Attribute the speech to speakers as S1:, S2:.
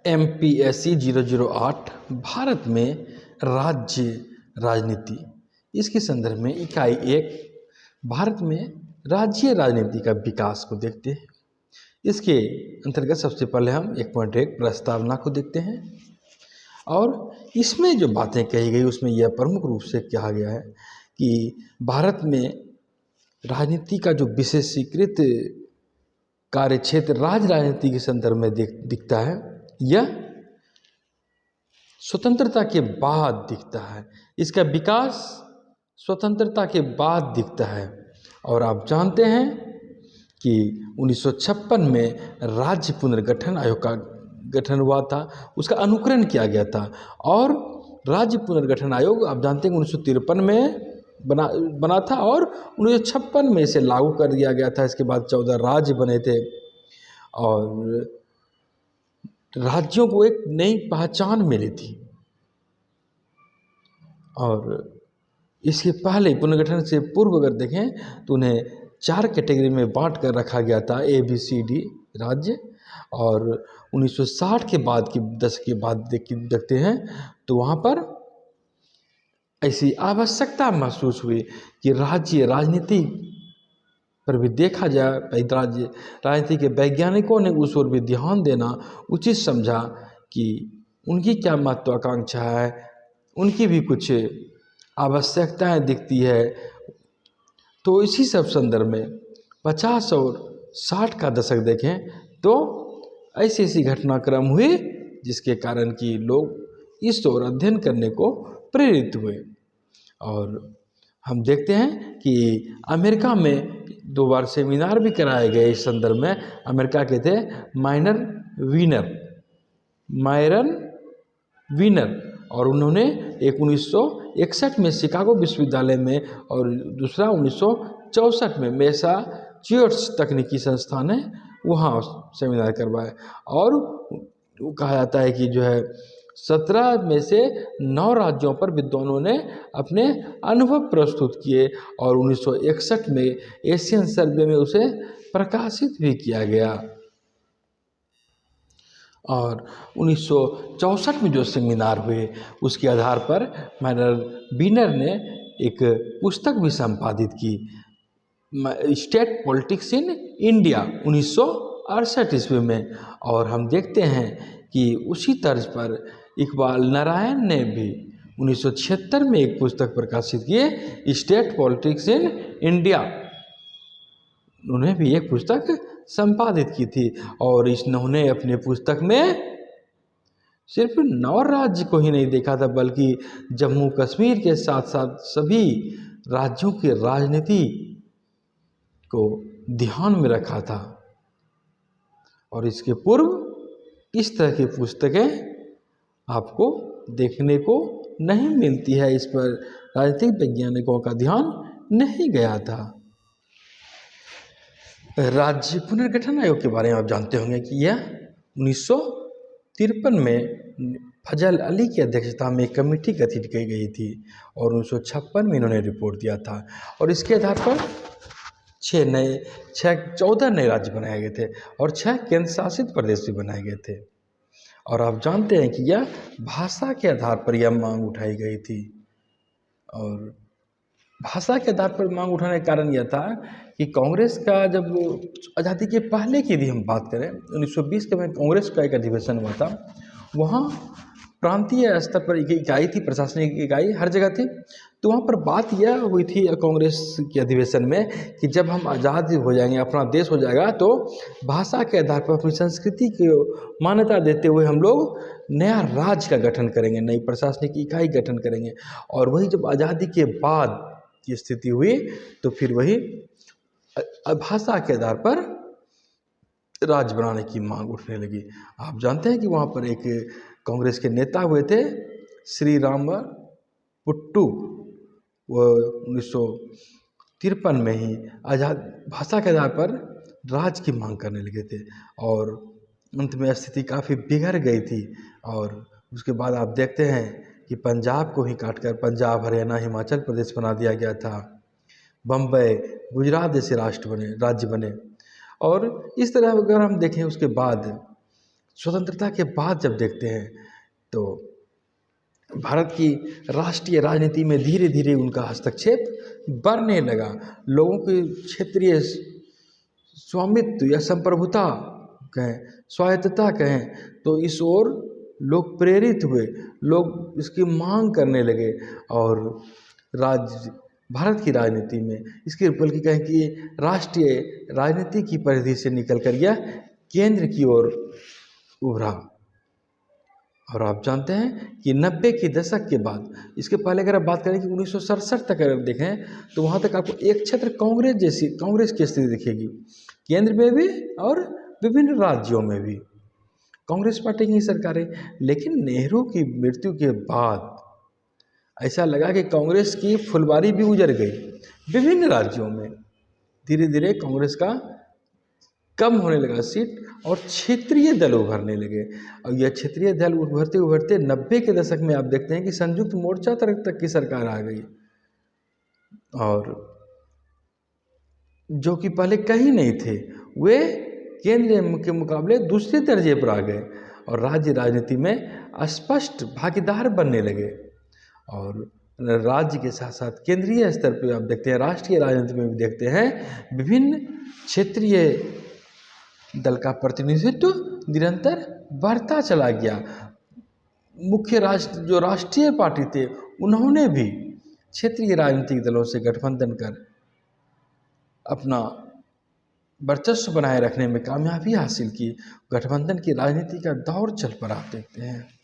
S1: MPSC 008 Bharat में राज्य राजनीति, इसके संदर्भ में इकाई 1 भारत में राज्य राजनीति का विकास को देखते हैं। इसके अंतर्गत सबसे पहले हम 1.1 प्रस्तावना को देखते हैं और इसमें जो बातें कही गई उसमें यह प्रमुख रूप से कहा गया है कि भारत में राजनीति का जो विशेषीकृत कार्य क्षेत्र राज्य राजनीति के संदर्भ में दिखता है, यह स्वतंत्रता के बाद दिखता है। इसका विकास स्वतंत्रता के बाद दिखता है। और आप जानते हैं कि 1956 में राज्य पुनर्गठन आयोग का गठन हुआ था, उसका अनुकरण किया गया था। और राज्य पुनर्गठन आयोग आप जानते हैं 1953 में बना था और 1956 में इसे लागू कर दिया गया था। इसके बाद 14 राज्य बने थे और राज्यों को एक नई पहचान मिली थी। और इसके पहले पुनर्गठन से पूर्व अगर देखें तो उन्हें 4 कैटेगरी में बांट कर रखा गया था, ABCD राज्य। और 1960 के बाद की दशक के बाद देखते हैं तो वहाँ पर ऐसी आवश्यकता महसूस हुई कि राज्य राजनीति पर भी देखा जाए। राज्य राजनीति के वैज्ञानिकों ने उस ओर भी ध्यान देना उचित समझा कि उनकी क्या महत्वाकांक्षा है, उनकी भी कुछ आवश्यकताएं दिखती है। तो इसी सब संदर्भ में 50 और 60 का दशक देखें तो ऐसी ऐसी घटनाक्रम हुए जिसके कारण कि लोग इस ओर अध्ययन करने को प्रेरित हुए। और हम देखते हैं कि अमेरिका में 2 बार सेमिनार भी कराए गए इस संदर्भ में। अमेरिका के थे मायरन वीनर और उन्होंने एक 1961 में शिकागो विश्वविद्यालय में और दूसरा 1964 में मैसाचुसेट्स तकनीकी संस्थान है वहाँ सेमिनार करवाए। और कहा जाता है कि जो है 17 में से 9 राज्यों पर विद्वानों ने अपने अनुभव प्रस्तुत किए और 1961 में एशियन सर्वे में उसे प्रकाशित भी किया गया। और 1964 में जो सेमिनार हुए उसके आधार पर मायरन वीनर ने एक पुस्तक भी संपादित की, स्टेट पॉलिटिक्स इन इंडिया 1968 ईस्वी में। और हम देखते हैं कि उसी तर्ज पर इकबाल नारायण ने भी 1976 में एक पुस्तक प्रकाशित की, स्टेट पॉलिटिक्स इन इंडिया। उन्होंने भी एक पुस्तक संपादित की थी और इन्होंने अपने पुस्तक में सिर्फ 9 राज्य को ही नहीं देखा था बल्कि जम्मू कश्मीर के साथ साथ सभी राज्यों की राजनीति को ध्यान में रखा था। और इसके पूर्व इस तरह की पुस्तकें आपको देखने को नहीं मिलती है, इस पर राजनीतिक वैज्ञानिकों का ध्यान नहीं गया था। राज्य पुनर्गठन आयोग के बारे में आप जानते होंगे कि यह 1953 में फजल अली की अध्यक्षता में एक कमेटी गठित की गई थी और 1956 में इन्होंने रिपोर्ट दिया था। और इसके आधार पर 14 नए राज्य बनाए गए थे और 6 केंद्र शासित प्रदेश भी बनाए गए थे। और आप जानते हैं कि यह भाषा के आधार पर यह मांग उठाई गई थी। और भाषा के आधार पर मांग उठाने का कारण यह था कि कांग्रेस का जब आज़ादी के पहले की भी हम बात करें 1920 के में कांग्रेस का एक अधिवेशन हुआ था, वहाँ प्रांतीय स्तर पर एक इकाई थी, प्रशासनिक इकाई हर जगह थी। तो वहाँ पर बात यह हुई थी कांग्रेस के अधिवेशन में कि जब हम आज़ाद हो जाएंगे, अपना देश हो जाएगा, तो भाषा के आधार पर अपनी संस्कृति को मान्यता देते हुए हम लोग नया राज्य का गठन करेंगे, नई प्रशासनिक इकाई गठन करेंगे। और वही जब आज़ादी के बाद की स्थिति हुई तो फिर वही भाषा के आधार पर राज्य बनाने की मांग उठने लगी। आप जानते हैं कि वहाँ पर एक कांग्रेस के नेता हुए थे श्री राम पुट्टू, वो 1953 में ही आज़ाद भाषा के आधार पर राज्य की मांग करने लगे थे और अंत में स्थिति काफ़ी बिगड़ गई थी। और उसके बाद आप देखते हैं कि पंजाब को ही काटकर पंजाब, हरियाणा, हिमाचल प्रदेश बना दिया गया था। बम्बई, गुजरात जैसे राज्य बने। और इस तरह अगर हम देखें उसके बाद स्वतंत्रता के बाद जब देखते हैं तो भारत की राष्ट्रीय राजनीति में धीरे धीरे उनका हस्तक्षेप बढ़ने लगा। लोगों की क्षेत्रीय स्वामित्व या संप्रभुता कहें, स्वायत्तता कहें, तो इस ओर लोग प्रेरित हुए, लोग इसकी मांग करने लगे। और भारत की राजनीति में इसके बल्कि कहें कि राष्ट्रीय राजनीति की परिधि से निकल कर यह केंद्र की ओर उभरा। और आप जानते हैं कि 90 के दशक के बाद, इसके पहले अगर आप बात करें कि 1967 तक अगर देखें तो वहाँ तक आपको एक क्षेत्र कांग्रेस की स्थिति दिखेगी, केंद्र में भी और विभिन्न राज्यों में भी कांग्रेस पार्टी की सरकारें। लेकिन नेहरू की मृत्यु के बाद ऐसा लगा कि कांग्रेस की फुलवारी भी उजड़ गई। विभिन्न राज्यों में धीरे धीरे कांग्रेस का कम होने लगा सीट और क्षेत्रीय दल उभरने लगे। और यह क्षेत्रीय दल उभरते उभरते 90 के दशक में आप देखते हैं कि संयुक्त मोर्चा तक की सरकार आ गई, और जो कि पहले कहीं नहीं थे वे केंद्र के मुकाबले दूसरे दर्जे पर आ गए और राज्य राजनीति में स्पष्ट भागीदार बनने लगे। और राज्य के साथ साथ केंद्रीय स्तर पर आप देखते हैं, राष्ट्रीय राजनीति में भी देखते हैं, विभिन्न क्षेत्रीय दल का प्रतिनिधित्व निरंतर बढ़ता चला गया। मुख्य जो राष्ट्रीय पार्टी थे उन्होंने भी क्षेत्रीय राजनीतिक दलों से गठबंधन कर अपना वर्चस्व बनाए रखने में कामयाबी हासिल की। गठबंधन की राजनीति का दौर चल पड़ा, आप देखते हैं।